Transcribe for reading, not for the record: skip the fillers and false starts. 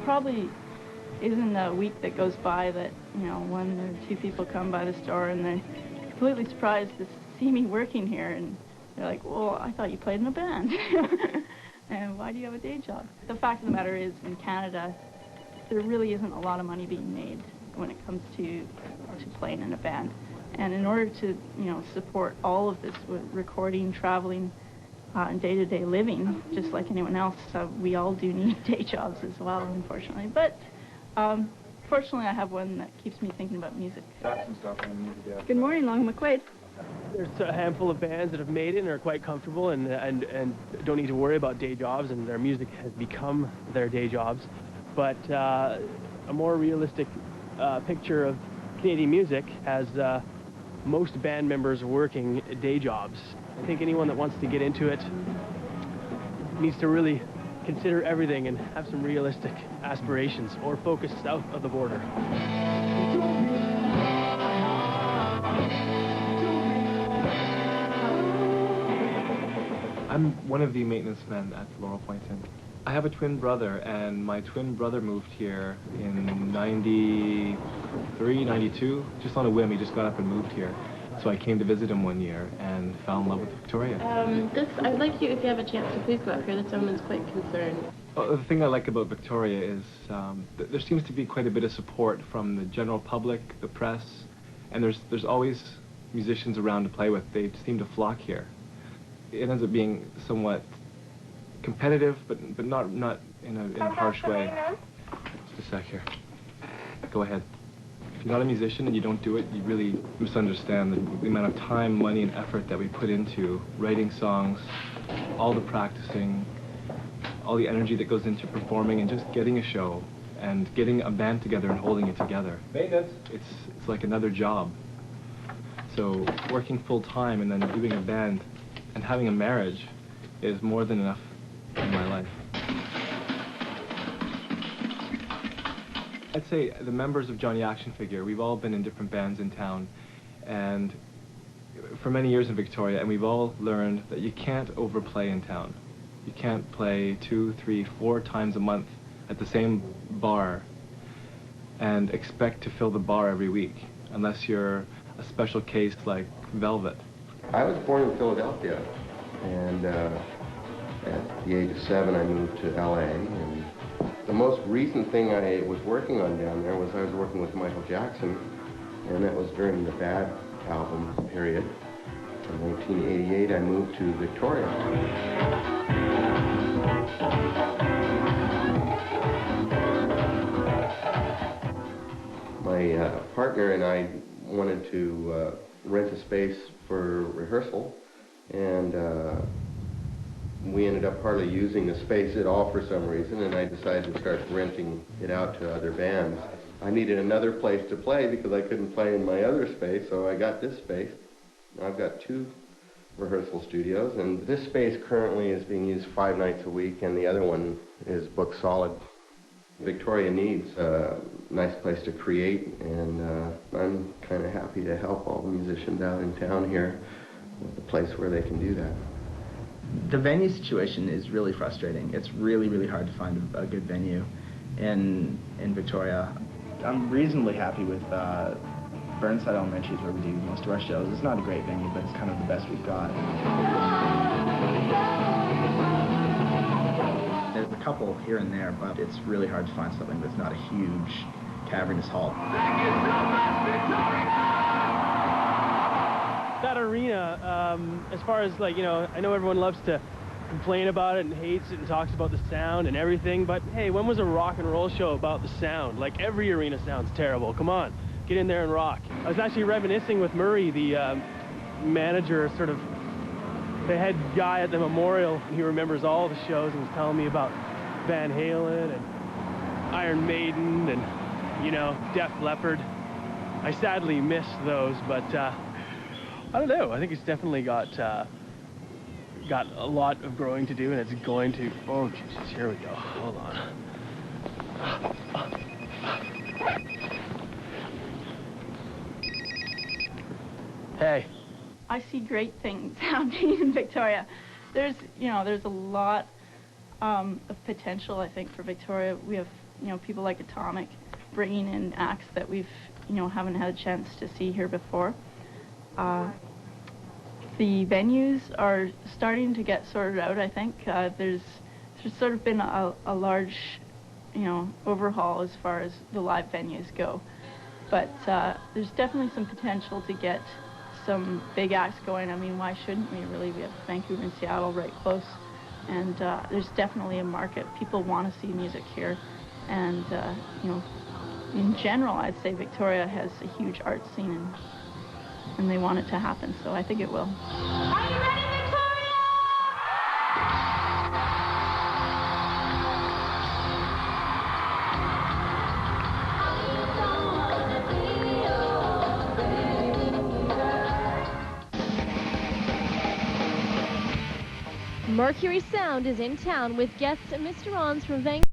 probably isn't a week that goes by that, you know, one or two people come by the store and they're completely surprised to see me working here, and they're like, well, I thought you played in a band. And why do you have a day job? The fact of the matter is, in Canada, there really isn't a lot of money being made when it comes to playing in a band. And in order to, you know, support all of this with recording, traveling, and day-to-day living, just like anyone else, we all do need day jobs as well, unfortunately. But fortunately, I have one that keeps me thinking about music. Good morning, Long McQuaid. There's a handful of bands that have made it and are quite comfortable and don't need to worry about day jobs, and their music has become their day jobs. But a more realistic picture of Canadian music has most band members working day jobs. I think anyone that wants to get into it needs to really consider everything and have some realistic aspirations, or focus south of the border. I'm one of the maintenance men at Laurel Point Inn. I have a twin brother, and my twin brother moved here in 93, 92. Just on a whim, he just got up and moved here. So I came to visit him one year and fell in love with Victoria. I'd like you, if you have a chance, to please go up here. The gentleman's quite concerned. Well, the thing I like about Victoria is there seems to be quite a bit of support from the general public, the press, and there's always musicians around to play with. They seem to flock here. It ends up being somewhat competitive, but not in a harsh way. Just a sec here. Go ahead. If you're not a musician and you don't do it, you really misunderstand the amount of time, money, and effort that we put into writing songs, all the practicing, all the energy that goes into performing and just getting a show and getting a band together and holding it together. Maintenance. It's like another job. So working full time and then doing a band and having a marriage is more than enough in my life. I'd say the members of Johnny Action Figure, we've all been in different bands in town and for many years in Victoria, and we've all learned that you can't overplay in town. You can't play 2, 3, 4 times a month at the same bar and expect to fill the bar every week, unless you're a special case like Velvet. I was born in Philadelphia, and at the age of 7 I moved to LA, and the most recent thing I was working on down there was I was working with Michael Jackson, and that was during the Bad album period. In 1988 I moved to Victoria. My partner and I wanted to rent a space for rehearsal, and we ended up hardly using the space at all for some reason, and I decided to start renting it out to other bands. I needed another place to play because I couldn't play in my other space, so I got this space. Now I've got 2 rehearsal studios, and this space currently is being used 5 nights a week, and the other one is booked solid. Victoria needs a nice place to create, and I'm kind of happy to help all the musicians out in town here with a place where they can do that. The venue situation is really frustrating. It's really, really hard to find a good venue in Victoria. I'm reasonably happy with Burnside Elementary, where we do most of our shows. It's not a great venue, but it's kind of the best we've got. There's a couple here and there, but it's really hard to find something that's not a huge, cavernous hall. That arena, as far as, like, you know, I know everyone loves to complain about it and hates it and talks about the sound and everything, but hey, when was a rock and roll show about the sound? Like, every arena sounds terrible. Come on, get in there and rock. I was actually reminiscing with Murray, the manager, sort of the head guy at the Memorial. He remembers all the shows and was telling me about Van Halen and Iron Maiden and, you know, Def Leppard. I sadly miss those, but I don't know. I think it's definitely got a lot of growing to do, and it's going to. Oh Jesus! Here we go. Hold on. Hey. I see great things happening in Victoria. There's a lot of potential, I think, for Victoria. We have people like Atomic bringing in acts that we've, haven't had a chance to see here before. The venues are starting to get sorted out, I think. There's sort of been a large, overhaul as far as the live venues go. But there's definitely some potential to get some big acts going. I mean, why shouldn't we, really? We have Vancouver and Seattle right close. And there's definitely a market. People want to see music here. And, in general, I'd say Victoria has a huge art scene, and they want it to happen, so I think it will. Are you ready, Victoria? Mercury Sound is in town with guests Mr. Ons from Vancouver.